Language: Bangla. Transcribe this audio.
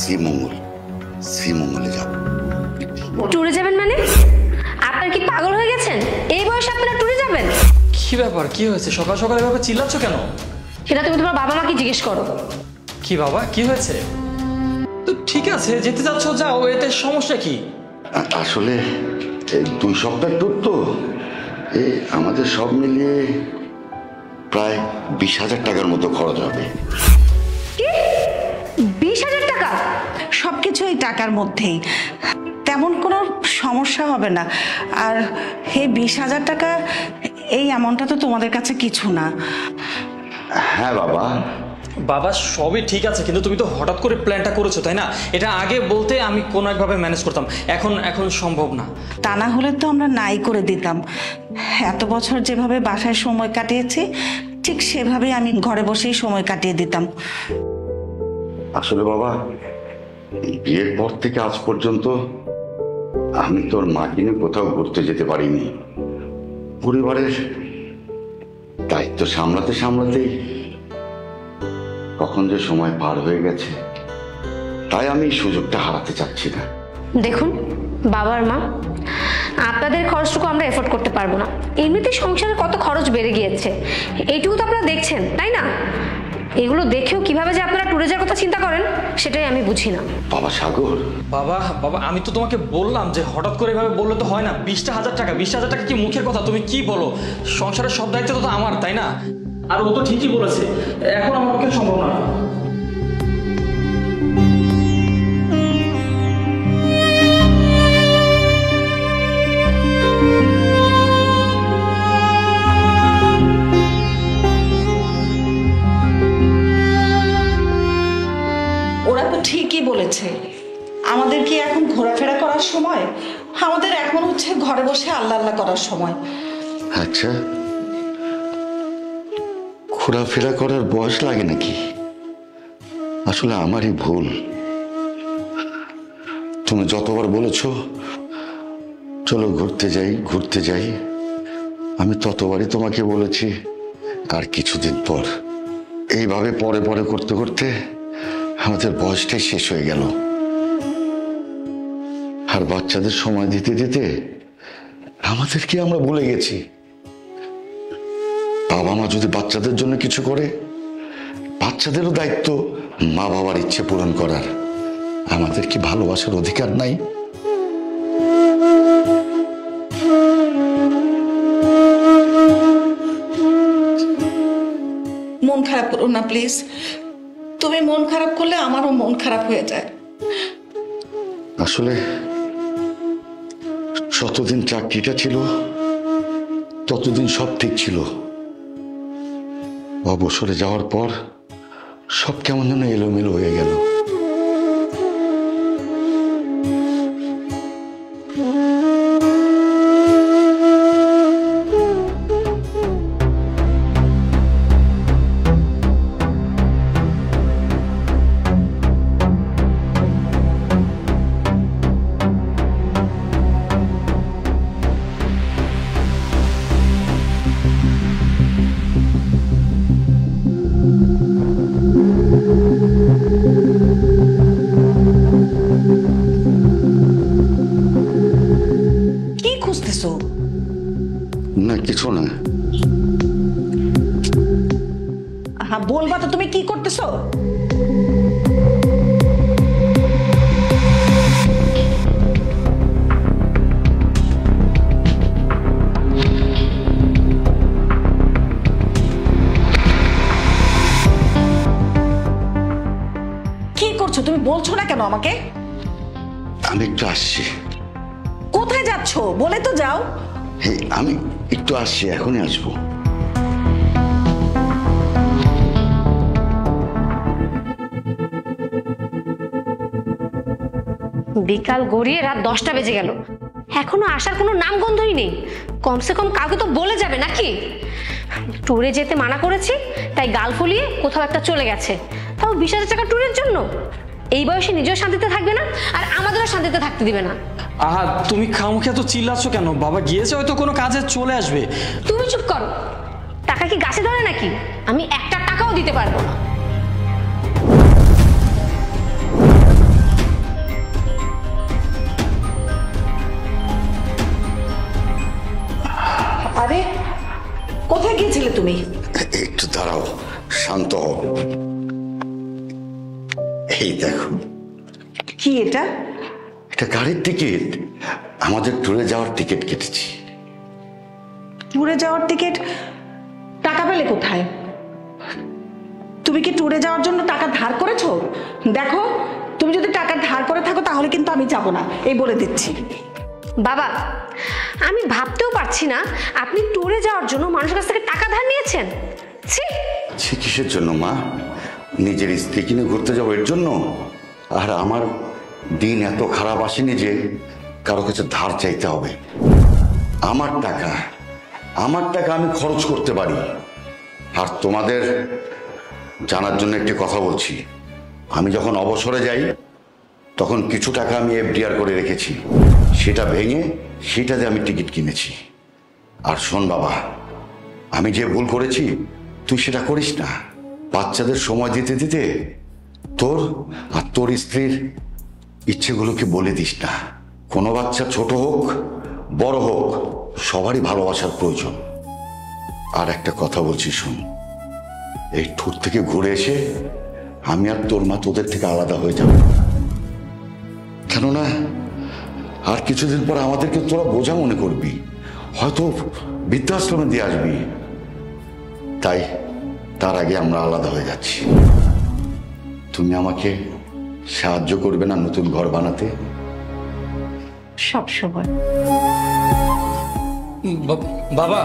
শ্রীমঙ্গল, শ্রীমঙ্গলে যাব। ট্যুরে যাবেন মানে? আপনার কি পাগল হয়ে গেছেন? এই বয়সে আপনারা ট্যুরে যাবেন? কি ব্যাপার, কি হয়েছে? সকাল সকাল এভাবে চিল্লাচ্ছ কেন? সেটা তুমি তোমার বাবা মাকে জিজ্ঞেস করো। কি বাবা, কি হয়েছে? তো ঠিক আছে, যেতে যাচ্ছ যাও, এতে সমস্যা কি? আসলে 2 সপ্তাহ ট্যুর তো, আমাদের সব মিলিয়ে প্রায় 20,000 টাকার মতো খরচ হবে। কি 20,000 টাকা? সবকিছু এই টাকার মধ্যেই, তেমন কোনো সমস্যা হবে না। আর এই 20,000 টাকা, এই অ্যামাউন্টটা তো তোমাদের কাছে কিছু না। হ্যাঁ বাবা। বাবা সবই ঠিক আছে, কিন্তু তুমি তো হঠাৎ করে প্ল্যানটা করেছো, তাই না? এটা আগে বলতে আমি কোনো একভাবে ম্যানেজ করতাম, এখন সম্ভব না। তা না হলে তো আমরা নাই করে দিতাম। এত বছর যেভাবে বাসায় সময় কাটিয়েছি, ঠিক সেভাবেই আমি ঘরে বসেই সময় কাটিয়ে দিতাম। আসলে বাবা, বিয়ের পর থেকে আজ পর্যন্ত আমি তোর মাকে নিয়ে কোথাও ঘুরতে যেতে পারিনি। পরিবারের দায়িত্ব সামলাতে সামলাতেই কখন যে সময় পার হয়ে গেছে, তাই আমি এই সুযোগটা হারাতে চাচ্ছি না। দেখুন বাবার মা, আপনাদের খরচটুকু আমরা এফোর্ড করতে পারবো না। এমনিতেই সংসারে কত খরচ বেড়ে গিয়েছে, এইটুকু তো আপনারা দেখছেন, তাই না? এগুলো দেখেও কিভাবে যে আপনারা ট্যুরে যাওয়ার কথা চিন্তা করেন, সেটাই আমি বুঝি না। বাবা সাগর, বাবা বাবা আমি তো তোমাকে বললাম যে হঠাৎ করে এভাবে বললে তো হয় না। 20,000 টাকা, 20,000 টাকা কি মুখের কথা? তুমি কি বলো? সংসারের সব দায়িত্ব তো আমার, তাই না? আর ও তো ঠিকই বলেছে, এখন আমার পক্ষে সম্ভব না। ওরা তো ঠিকই বলেছে, আমাদের কি এখন ঘোরাফেরা করার সময়? আমাদের এখন হচ্ছে ঘরে বসে আল্লাহ আল্লাহ করার সময়। আচ্ছা, ঘোরাফেরা করার বয়স লাগে নাকি? আসলে আমারই ভুল। তুমি যতবার বলেছো চলো ঘুরতে যাই ঘুরতে যাই, আমি ততবারই তোমাকে বলেছি আর কিছুদিন পর। এইভাবে পরে পরে করতে করতে আমাদের বয়সটাই শেষ হয়ে গেল। আর বাচ্চাদের সময় দিতে দিতে আমাদেরকে আমরা ভুলে গেছি। বাবা মা যদি বাচ্চাদের জন্য কিছু করে, বাচ্চাদেরও দায়িত্ব মা বাবার ইচ্ছে পূরণ করার। আমাদের কি ভালোবাসার অধিকার নাই? মন খারাপ করো না প্লিজ। তুমি মন খারাপ করলে আমারও মন খারাপ হয়ে যায়। আসলে যতদিন চাকরিটা ছিল ততদিন সব ঠিক ছিল। অবসরে যাওয়ার পর সব কেমন যেন এলোমেলো হয়ে গেল। না কিছু না। হ্যাঁ বলবা তো, তুমি কি করতেছো? কি করছো তুমি? বলছো না কেন আমাকে? আমি একটু আসছি। কোথায় যাচ্ছো বলে তো যাও। আমি একটু আসছি, এখনই আসবো। বিকাল গড়িয়ে রাত 10টা বেজে গেল, এখনো আসার কোনো নামগন্ধই নেই। কমসে কম কাউকে তো বলে যাবে নাকি? ট্যুরে যেতে মানা করেছি, তাই গাল ফুলিয়ে কোথাও একটা চলে গেছে, তাও 20,000 টাকা ট্যুরের জন্য। এই বয়সে নিজেও শান্তিতে থাকবে না, আর আমাদেরও শান্তিতে থাকতে দিবে না। আহা তুমি খামুখে তো চিল্লাচ্ছ কেন? বাবা গিয়েছে, হয়তো কোনো কাজে চলে আসবে। তুমি চুপ করো। টাকা কি গাছে ধরে নাকি? আমি একটা টাকাও দিতে পারবো না। তুমি? একটু দাঁড়াও, শান্ত হও। এই দেখো, কি এটা? এটা গাড়ির টিকিট। আমাদের ট্যুরে যাওয়ার টিকিট কেটেছি। ট্যুরে যাওয়ার টিকিট? টাকা পেলে কোথায়? তুমি কি ট্যুরে যাওয়ার জন্য টাকা ধার করেছো? দেখো, তুমি যদি টাকা ধার করে থাকো তাহলে কিন্তু আমি যাব না, এই বলে দিচ্ছি। বাবা, আমি ভাবতেও পারছি না আপনি ট্যুরে যাওয়ার জন্য মানুষের কাছ থেকে টাকা ধার নিয়েছেন। ছি! সে কিসের জন্য মা? নিজের স্ত্রী কিনে ঘুরতে যাবো এর জন্য? আর আমার দিন এত খারাপ আসেনি যে কারো কাছে ধার চাইতে হবে। আমার টাকা আমি খরচ করতে পারি। আর তোমাদের জানার জন্য একটি কথা বলছি, আমি যখন অবসরে যাই তখন কিছু টাকা আমি এফডিআর করে রেখেছি, সেটা ভেঙে সেটাতে আমি টিকিট কিনেছি। আর শোন বাবা, আমি যে ভুল করেছি তুই সেটা করিস না। বাচ্চাদের সময় দিতে দিতে তোর আর তোর স্ত্রীর ইচ্ছেগুলোকে বলে দিস না। কোনো বাচ্চা ছোট হোক বড় হোক, সবারই ভালোবাসার প্রয়োজন। আর একটা কথা বলছি শোন, এই ট্যুর থেকে ঘুরে এসে আমি আর তোর মা তোদের থেকে আলাদা হয়ে যাব। কেননা আর কিছুদিন পর আমাদেরকে তোরা বোঝা মনে করবি, হয়তো বৃদ্ধাশ্রমে দিয়ে আসবি। তাই তার আগে আমরা আলাদা হয়ে যাচ্ছি। তুমি আমাকে সাহায্য করবে না নতুন ঘর বানাতে? সব সময়। বাবা,